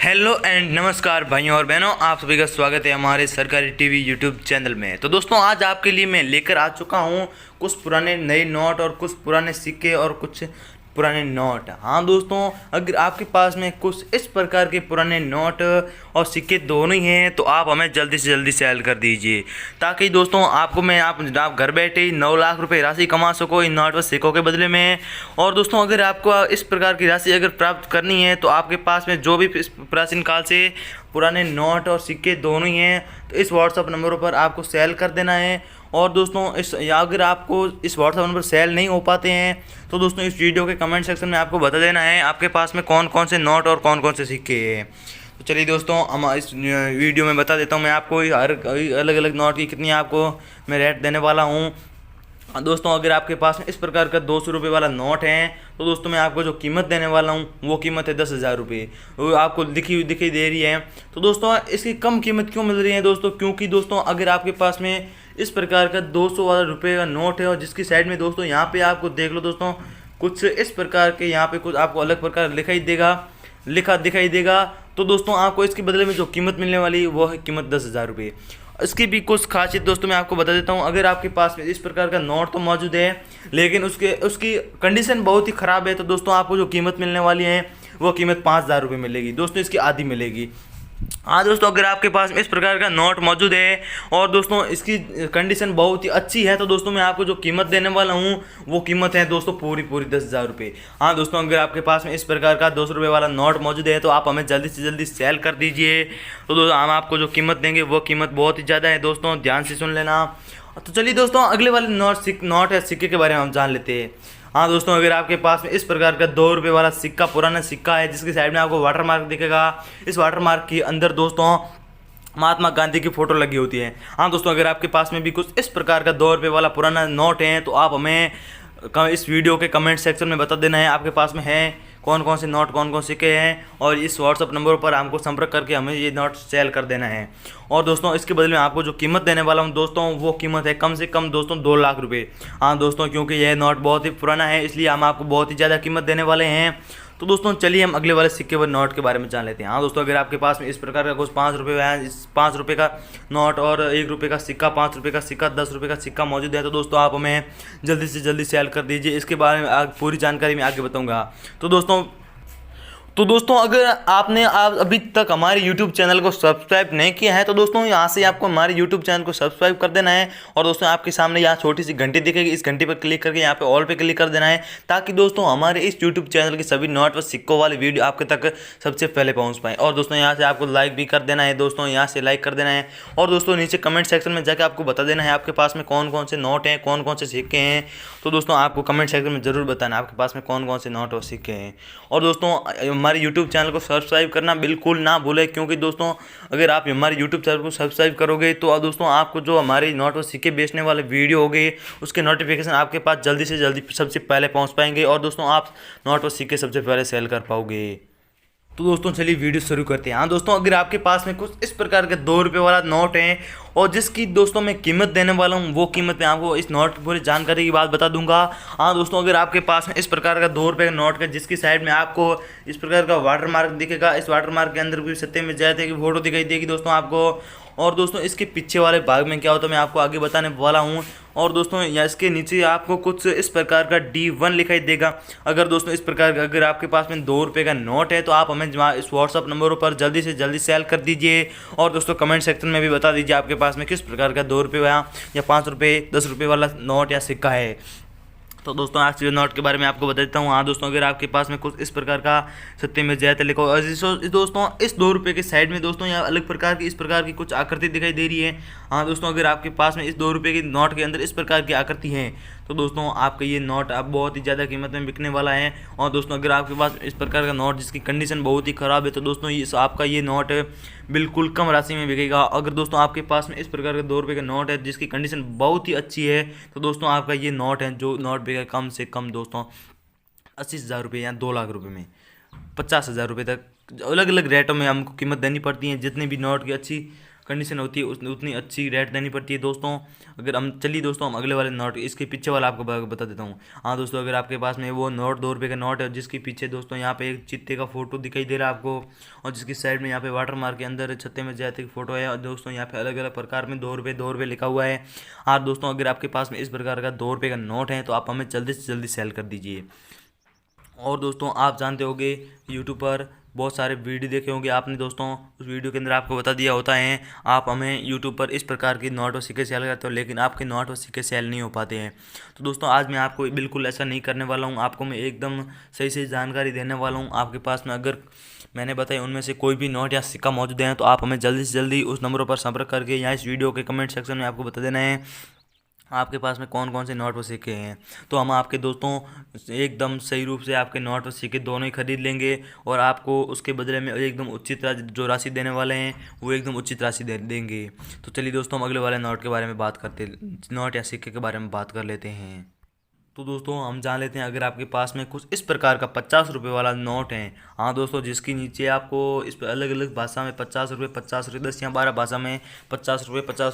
Hello and नमस्कार भाइयों और बहनों, आप सभी का स्वागत है हमारे सरकारी टीवी यूट्यूब चैनल में। तो दोस्तों आज आपके लिए मैं लेकर आ चुका हूँ कुछ पुराने नए नोट और कुछ पुराने सिक्के और कुछ पुराने नोट। हाँ दोस्तों, अगर आपके पास में कुछ इस प्रकार के पुराने नोट और सिक्के दोनों ही हैं तो आप हमें जल्दी से जल्दी सेल कर दीजिए, ताकि दोस्तों आप घर बैठे ही 9 लाख रुपए राशि कमा सको इन नोट और सिक्कों के बदले में। और दोस्तों अगर आपको इस प्रकार की राशि अगर प्राप्त करनी है तो आपके पास में जो भी प्राचीन काल से पुराने नोट और सिक्के दोनों ही हैं तो इस व्हाट्सअप नंबरों पर आपको सेल कर देना है। और दोस्तों अगर आपको इस व्हाट्सअप नंबर सेल नहीं हो पाते हैं तो दोस्तों इस वीडियो के कमेंट सेक्शन में आपको बता देना है आपके पास में कौन कौन से नोट और कौन कौन से सिक्के हैं। तो चलिए दोस्तों, हम इस वीडियो में बता देता हूँ मैं आपको हर अलग अलग नोट की कितनी आपको मैं रेट देने वाला हूँ। दोस्तों अगर आपके पास में इस प्रकार का 200 रुपये वाला नोट है तो दोस्तों मैं आपको जो कीमत देने वाला हूँ वो कीमत है 10,000 रुपये। वो आपको दिखाई दे रही है। तो दोस्तों इसकी कम कीमत क्यों मिल रही है दोस्तों? क्योंकि दोस्तों अगर आपके पास में इस प्रकार का 200 वाला रुपये का नोट है और जिसकी साइड में दोस्तों यहाँ पे आपको देख लो दोस्तों कुछ इस प्रकार के यहाँ पे कुछ आपको अलग प्रकार लिखा दिखाई देगा। तो दोस्तों आपको इसके बदले में जो कीमत मिलने वाली है वो है कीमत 10,000 रुपये। इसकी भी कुछ खासियत दोस्तों मैं आपको बता देता हूँ। अगर आपके पास में इस प्रकार का नोट तो मौजूद है लेकिन उसकी कंडीशन बहुत ही ख़राब है तो दोस्तों आपको जो कीमत मिलने वाली है वो कीमत 5,000 रुपये मिलेगी दोस्तों, इसकी आधी मिलेगी। हाँ दोस्तों, अगर आपके पास में इस प्रकार का नोट मौजूद है और दोस्तों इसकी कंडीशन बहुत ही अच्छी है तो दोस्तों मैं आपको जो कीमत देने वाला हूँ वो कीमत है दोस्तों पूरी 10,000 रुपये। हाँ दोस्तों, अगर आपके पास में इस प्रकार का 200 रुपये वाला नोट मौजूद है तो आप हमें जल्दी से जल्दी सेल कर दीजिए। तो दोस्तों हम आपको जो कीमत देंगे वो कीमत बहुत ही ज़्यादा है दोस्तों, ध्यान से सुन लेना। तो चलिए दोस्तों अगले वाले नोट या सिक्के के बारे में हम जान लेते हैं। हाँ दोस्तों, अगर आपके पास में इस प्रकार का 2 रुपये वाला सिक्का पुराना सिक्का है जिसकी साइड में आपको वाटर मार्क दिखेगा, इस वाटर मार्क के अंदर दोस्तों महात्मा गांधी की फ़ोटो लगी होती है। हाँ दोस्तों, अगर आपके पास में भी कुछ इस प्रकार का 2 रुपये वाला पुराना नोट है तो आप हमें इस वीडियो के कमेंट सेक्शन में बता देना है आपके पास में है कौन कौन से नोट कौन कौन से सिक्के हैं और इस व्हाट्सअप नंबर पर हमको संपर्क करके हमें ये नोट सेल कर देना है। और दोस्तों इसके बदले में आपको जो कीमत देने वाला हूँ दोस्तों वो कीमत है कम से कम दोस्तों 2 लाख रुपये। हाँ दोस्तों, क्योंकि यह नोट बहुत ही पुराना है इसलिए हम आपको बहुत ही ज़्यादा कीमत देने वाले हैं। तो दोस्तों चलिए हम अगले वाले सिक्के व नोट के बारे में जान लेते हैं। हाँ दोस्तों, अगर आपके पास में इस प्रकार का कुछ 5 रुपये है, इस 5 रुपये का नोट और 1 रुपये का सिक्का, 5 रुपये का सिक्का, 10 रुपये का सिक्का मौजूद है तो दोस्तों आप हमें जल्दी से जल्दी सेल कर दीजिए। इसके बारे में पूरी जानकारी मैं आगे बताऊँगा। तो दोस्तों अगर आपने अभी तक हमारे YouTube चैनल को सब्सक्राइब नहीं किया है तो दोस्तों यहाँ से आपको हमारे YouTube चैनल को सब्सक्राइब कर देना है। और दोस्तों आपके सामने यहाँ छोटी सी घंटी दिखेगी, इस घंटी पर क्लिक करके यहाँ पे ऑल पे क्लिक कर देना है ताकि दोस्तों हमारे इस YouTube चैनल के सभी नोट व सिक्कों वाली वीडियो आपके तक सबसे पहले पहुँच पाए। और दोस्तों यहाँ से आपको लाइक भी कर देना है दोस्तों, यहाँ से लाइक कर देना है। और दोस्तों नीचे कमेंट सेक्शन में जाकर आपको बता देना है आपके पास में कौन कौन से नोट हैं, कौन कौन से सिक्के हैं। तो दोस्तों आपको कमेंट सेक्शन में ज़रूर बताना आपके पास में कौन कौन से नोट और सिक्के हैं। और दोस्तों हमारे यूट्यूब चैनल को सब्सक्राइब करना बिल्कुल ना भूलें, क्योंकि दोस्तों अगर आप हमारे यूट्यूब चैनल को सब्सक्राइब करोगे तो दोस्तों आपको जो हमारे नोट और सिक्के बेचने वाले वीडियो हो गए उसके नोटिफिकेशन आपके पास जल्दी से जल्दी सबसे पहले पहुंच पाएंगे और दोस्तों आप नोट और सिक्के सबसे पहले सेल कर पाओगे। तो दोस्तों चलिए वीडियो शुरू करते हैं। हाँ दोस्तों, अगर आपके पास में कुछ इस प्रकार का 2 रुपये वाला नोट है और जिसकी दोस्तों मैं कीमत देने वाला हूँ वो कीमत मैं आपको इस नोट की पूरी जानकारी की बात बता दूंगा। हाँ दोस्तों, अगर आपके पास में इस प्रकार का 2 रुपये का नोट है जिसकी साइड में आपको इस प्रकार का वाटर मार्क दिखेगा, इस वाटर मार्क के अंदर भी सत्यम विजय की फोटो दिखाई देगी दोस्तों आपको। और दोस्तों इसके पीछे वाले भाग में क्या होता है मैं आपको आगे बताने वाला हूँ। और दोस्तों या इसके नीचे आपको कुछ इस प्रकार का D1 लिखाई देगा। अगर दोस्तों इस प्रकार का अगर आपके पास में 2 रुपये का नोट है तो आप हमें इस व्हाट्सअप नंबरों पर जल्दी से जल्दी सेल कर दीजिए। और दोस्तों कमेंट सेक्शन में भी बता दीजिए आपके पास में किस प्रकार का 2 रुपये या 5 रुपये 10 रुपये वाला नोट या सिक्का है। तो दोस्तों आज के नोट के बारे में आपको बता देता हूँ। हाँ दोस्तों, अगर आपके पास में कुछ इस प्रकार का सत्यम में जयते लिखो और दोस्तों इस 2 रुपये के साइड में दोस्तों यहाँ अलग प्रकार की इस प्रकार की कुछ आकृति दिखाई दे रही है। हाँ दोस्तों, अगर आपके पास में इस 2 रुपये के नोट के अंदर इस प्रकार की आकृति है तो दोस्तों आपका ये नोट अब बहुत ही ज़्यादा कीमत में बिकने वाला है। और दोस्तों अगर आपके पास इस प्रकार का नोट जिसकी कंडीशन बहुत ही ख़राब है तो दोस्तों आपका ये नोट बिल्कुल कम राशि में बिकेगा। अगर दोस्तों आपके पास में इस प्रकार का 2 रुपये का नोट है जिसकी कंडीशन बहुत ही अच्छी है तो दोस्तों आपका ये नोट है जो नोट बिकेगा कम से कम दोस्तों 80,000 रुपये या 2 लाख रुपये में, 50,000 रुपये तक अलग अलग रेटों में हमको कीमत देनी पड़ती है जितने भी नोट की अच्छी कंडीशन होती है उतनी अच्छी रेट देनी पड़ती है दोस्तों। अगर हम चलिए दोस्तों हम अगले वाले नोट इसके पीछे वाला आपको बता देता हूँ। हाँ दोस्तों, अगर आपके पास में वो नोट 2 रुपये का नोट है जिसके पीछे दोस्तों यहाँ पे एक चित्ते का फोटो दिखाई दे रहा है आपको, और जिसकी साइड में यहाँ पे वाटर मार्क के अंदर छत्ते में जाते की फोटो है, और दोस्तों यहाँ पे अलग अलग प्रकार में 2 रुपये लिखा हुआ है। हाँ दोस्तों, अगर आपके पास में इस प्रकार का 2 रुपये का नोट है तो आप हमें जल्दी से जल्दी सेल कर दीजिए। और दोस्तों आप जानते होंगे यूट्यूब पर बहुत सारे वीडियो देखे होंगे आपने दोस्तों, उस वीडियो के अंदर आपको बता दिया होता है आप हमें यूट्यूब पर इस प्रकार की नोट और सिक्के सेल करते हो, लेकिन आपके नोट और सिक्के सेल नहीं हो पाते हैं। तो दोस्तों आज मैं आपको बिल्कुल ऐसा नहीं करने वाला हूँ, आपको मैं एकदम सही सही जानकारी देने वाला हूँ। आपके पास में अगर मैंने बताया उनमें से कोई भी नोट या सिक्का मौजूद है तो आप हमें जल्दी से जल्दी उस नंबरों पर संपर्क करके या इस वीडियो के कमेंट सेक्शन में आपको बता देना है आपके पास में कौन कौन से नोट व सिक्के हैं। तो हम आपके दोस्तों एकदम सही रूप से आपके नोट व सिक्के दोनों ही खरीद लेंगे, और आपको उसके बदले में एकदम उचित जो राशि देने वाले हैं वो एकदम उचित राशि देंगे। तो चलिए दोस्तों हम अगले वाले नोट के बारे में बात करते, नोट या सिक्के के बारे में बात कर लेते हैं। तो दोस्तों हम जान लेते हैं, अगर आपके पास में कुछ इस प्रकार का 50 रुपये वाला नोट है, हाँ दोस्तों, जिसके नीचे आपको इस पर अलग अलग भाषा में 50 रुपये 50 रुपये 10 या 12 भाषा में 50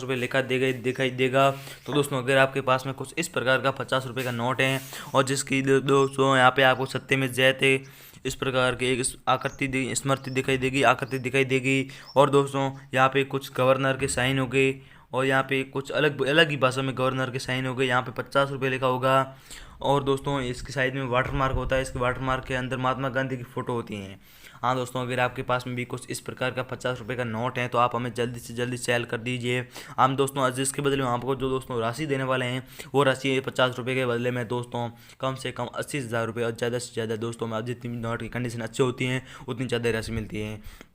रुपये लिखा दिखाई देगा। तो दोस्तों अगर आपके पास में कुछ इस प्रकार का 50 रुपये का नोट है और जिसकी दोस्तों यहाँ पे आपको सत्ते में जैते इस प्रकार की एक आकृति स्मृति दिखाई देगी, आकृति दिखाई देगी, और दोस्तों यहाँ पे कुछ गवर्नर के साइन हो गए, और यहाँ पे कुछ अलग अलग ही भाषा में गवर्नर के साइन हो गए, यहाँ पे 50 रुपये लिखा होगा, और दोस्तों इसकी साइड में वाटर मार्क होता है, इसके वाटर मार्क के अंदर महात्मा गांधी की फ़ोटो होती हैं। हाँ दोस्तों, अगर आपके पास में भी कुछ इस प्रकार का 50 रुपये का नोट है तो आप हमें जल्दी से जल्दी सेल कर दीजिए। हम दोस्तों आज इसके बदले में आपको जो दोस्तों राशि देने वाले हैं वो राशि 50 रुपये के बदले में दोस्तों कम से कम 80,000 रुपये, और ज़्यादा से ज़्यादा दोस्तों में जितनी नोट की कंडीशन अच्छी होती हैं उतनी ज़्यादा राशि मिलती है।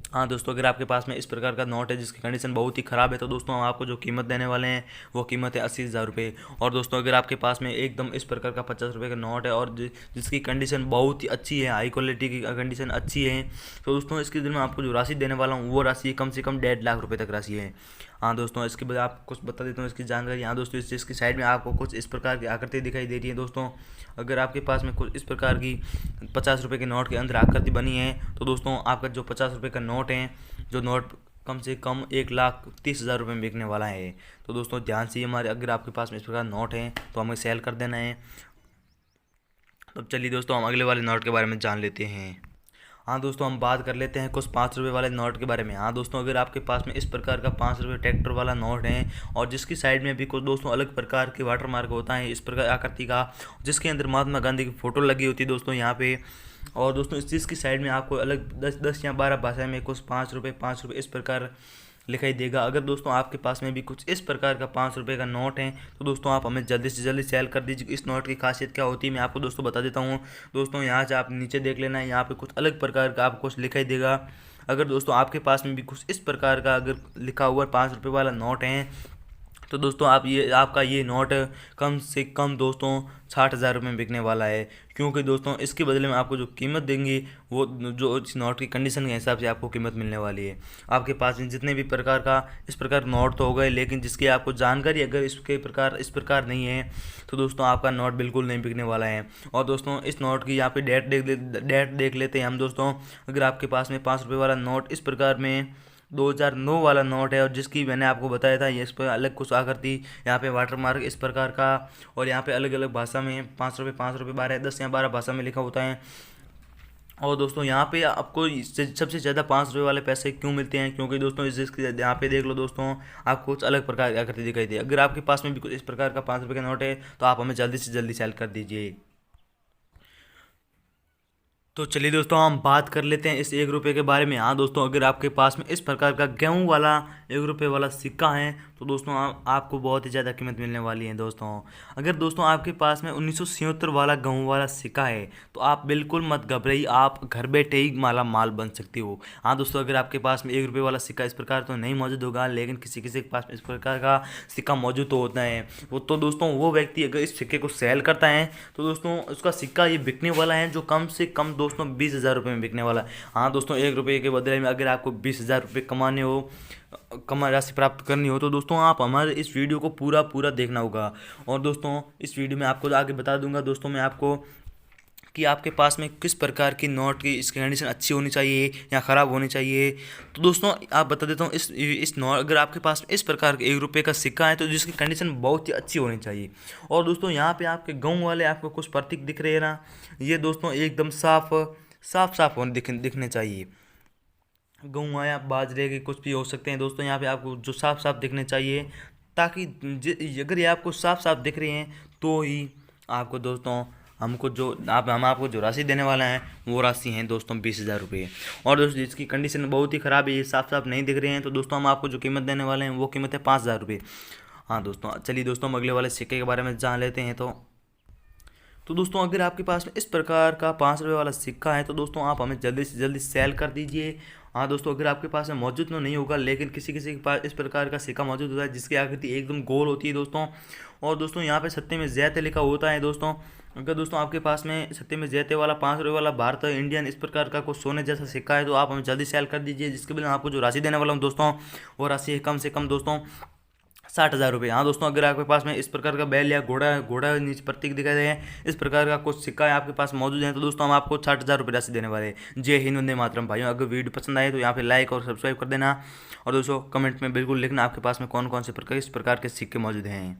हाँ दोस्तों, अगर आपके पास में इस प्रकार का नोट है जिसकी कंडीशन बहुत ही ख़राब है तो दोस्तों हम आपको जो कीमत देने वाले हैं वो कीमत है 80,000 रुपये। और दोस्तों अगर आपके पास में एकदम इस प्रकार का 50 रुपये का नोट है और जिसकी कंडीशन बहुत ही अच्छी है, हाई क्वालिटी की कंडीशन अच्छी है, तो दोस्तों इसके दिन में आपको जो राशि देने वाला हूँ वो राशि कम से कम 1.5 लाख रुपये तक राशि है। हाँ दोस्तों, इसके बाद आप कुछ बता देता हूँ इसकी जानकारी। हाँ दोस्तों, इस चीज़ की साइड में आपको कुछ इस प्रकार की आकृति दिखाई दे रही है दोस्तों। अगर आपके पास में कुछ इस प्रकार की 50 रुपये के नोट के अंदर आकृति बनी है तो दोस्तों आपका जो 50 रुपये का नोट है, जो नोट कम से कम 1,30,000 रुपये में बिकने वाला है। तो दोस्तों ध्यान से हमारे अगर आपके पास में इस प्रकार नोट है तो हमें सेल कर देना है। तो चलिए दोस्तों हम अगले वाले नोट के बारे में जान लेते हैं। हाँ दोस्तों, हम बात कर लेते हैं कुछ 5 रुपये वाले नोट के बारे में। हाँ दोस्तों, अगर आपके पास में इस प्रकार का 5 रुपये ट्रैक्टर वाला नोट है और जिसकी साइड में भी कुछ दोस्तों अलग प्रकार के वाटर मार्क होता है इस प्रकार आकृति का, जिसके अंदर महात्मा गांधी की फ़ोटो लगी होती है दोस्तों यहाँ पे, और दोस्तों इस चीज़ की साइड में आपको अलग 10 या 12 भाषा में कुछ 5 रुपये इस प्रकार लिखाई देगा। अगर दोस्तों आपके पास में भी कुछ इस प्रकार का 5 रुपये का नोट है तो दोस्तों आप हमें जल्दी से जल्दी सेल कर दीजिए। इस नोट की खासियत क्या होती है मैं आपको दोस्तों बता देता हूँ। दोस्तों यहाँ से आप नीचे देख लेना है, यहाँ पे कुछ अलग प्रकार का आपको कुछ लिखाई देगा। अगर दोस्तों आपके पास में भी कुछ इस प्रकार का अगर लिखा हुआ 5 रुपये वाला नोट है तो दोस्तों आपका ये नोट कम से कम दोस्तों 60,000 रुपये में बिकने वाला है, क्योंकि दोस्तों इसके बदले में आपको जो कीमत देंगे वो जो इस नोट की कंडीशन के हिसाब से आपको कीमत मिलने वाली है। आपके पास जितने भी प्रकार का इस प्रकार नोट तो हो गए, लेकिन जिसकी आपको जानकारी अगर इस प्रकार नहीं है तो दोस्तों आपका नोट बिल्कुल नहीं बिकने वाला है। और दोस्तों इस नोट की यहाँ पे डेट देख लेते हैं हम दोस्तों। अगर आपके पास में 5 रुपये वाला नोट इस प्रकार में 2009 वाला नोट है और जिसकी मैंने आपको बताया था ये इस पर अलग कुछ आकृति, यहाँ पे वाटर मार्क इस प्रकार का, और यहाँ पे अलग अलग भाषा में 5 रुपये 12 10 या 12 भाषा में लिखा होता है। और दोस्तों यहाँ पे आपको सबसे ज़्यादा 5 रुपये वाले पैसे क्यों मिलते हैं, क्योंकि दोस्तों इसके यहाँ पे देख लो दोस्तों आपको कुछ अलग प्रकार की आकृति दिखाई दे। अगर आपके पास में भी कुछ इस प्रकार का 5 रुपये का नोट है तो आप हमें जल्दी से जल्दी सेल कर दीजिए। तो चलिए दोस्तों हम बात कर लेते हैं इस 1 रुपये के बारे में। हाँ दोस्तों, अगर आपके पास में इस प्रकार का गेहूं वाला 1 रुपये वाला सिक्का है तो दोस्तों आपको बहुत ही ज़्यादा कीमत मिलने वाली है दोस्तों। अगर दोस्तों आपके पास में 1976 वाला गेहूं वाला सिक्का है तो आप बिल्कुल मत घबराइए, आप घर बैठे ही माला माल बन सकती हो। हाँ दोस्तों, अगर आपके पास में 1 रुपये वाला सिक्का इस प्रकार तो नहीं मौजूद होगा, लेकिन किसी किसी के पास में इस प्रकार का सिक्का मौजूद तो होता है। तो दोस्तों वो व्यक्ति अगर इस सिक्के को सेल करता है तो दोस्तों उसका सिक्का ये बिकने वाला है जो कम से कम दोस्तों 20,000 रुपये में बिकने वाला है। हाँ दोस्तों, 1 रुपये के बदले में अगर आपको 20,000 रुपये कमाने हो, कमा राशि प्राप्त करनी हो तो दोस्तों आप हमारे इस वीडियो को पूरा देखना होगा। और दोस्तों इस वीडियो में आपको आगे बता दूंगा दोस्तों मैं आपको कि आपके पास में किस प्रकार की नोट की इसकी कंडीशन अच्छी होनी चाहिए या ख़राब होनी चाहिए। तो दोस्तों आप बता देता हूँ, इस नोट अगर आपके पास इस प्रकार के 1 रुपये का सिक्का है तो जिसकी कंडीशन बहुत ही अच्छी होनी चाहिए। और दोस्तों यहाँ पे आपके गाँव वाले आपको कुछ प्रतीक दिख रहे हैं ना, ये दोस्तों एकदम साफ साफ साफ होने दिखने चाहिए। गेहूँ या बाजरे के कुछ भी हो सकते हैं दोस्तों, यहाँ पे आपको जो साफ साफ दिखने चाहिए, ताकि अगर ये आपको साफ साफ दिख रहे हैं तो ही आपको दोस्तों हम आपको जो राशि देने वाला है वो राशि है दोस्तों 20,000 रुपये। और दोस्तों इसकी कंडीशन बहुत ही ख़राब है, ये साफ साफ नहीं दिख रहे हैं, तो दोस्तों हम आपको जो कीमत देने वाले हैं वो कीमत है 5,000 रुपये। हाँ दोस्तों, चलिए दोस्तों हम अगले वाले सिक्के के बारे में जान लेते हैं। तो दोस्तों अगर आपके पास में इस प्रकार का 5 रुपये वाला सिक्का है तो दोस्तों आप हमें जल्दी से जल्दी सेल कर दीजिए। हाँ दोस्तों, अगर आपके पास में मौजूद तो नहीं होगा, लेकिन किसी किसी के पास इस प्रकार का सिक्का मौजूद होता है जिसकी आकृति एकदम गोल होती है दोस्तों। और दोस्तों यहाँ पे सत्ते में जैते लिखा होता है दोस्तों। अगर दोस्तों आपके पास में सत्ते में जैते वाला 5 रुपये वाला भारत इंडियन इस प्रकार का कुछ सोने जैसा सिक्का है तो आप हमें जल्दी सेल कर दीजिए, जिसके बिना आपको जो राशि देने वाला हूँ दोस्तों वो राशि है कम से कम दोस्तों 60,000 रुपये। हाँ दोस्तों, अगर आपके पास में इस प्रकार का बैल या घोड़ा नीचे प्रतीक दिखाई दे इस प्रकार का कुछ सिक्का है आपके पास मौजूद है तो दोस्तों हम आपको 60,000 रुपये राशि देने वाले हैं। जय हिंद, वंदे मातरम। भाइयों अगर वीडियो पसंद आए तो यहाँ पे लाइक और सब्सक्राइब कर देना। और दोस्तों कमेंट में बिल्कुल लिखना आपके पास में कौन कौन से प्रकार इस प्रकार के सिक्के मौजूद हैं।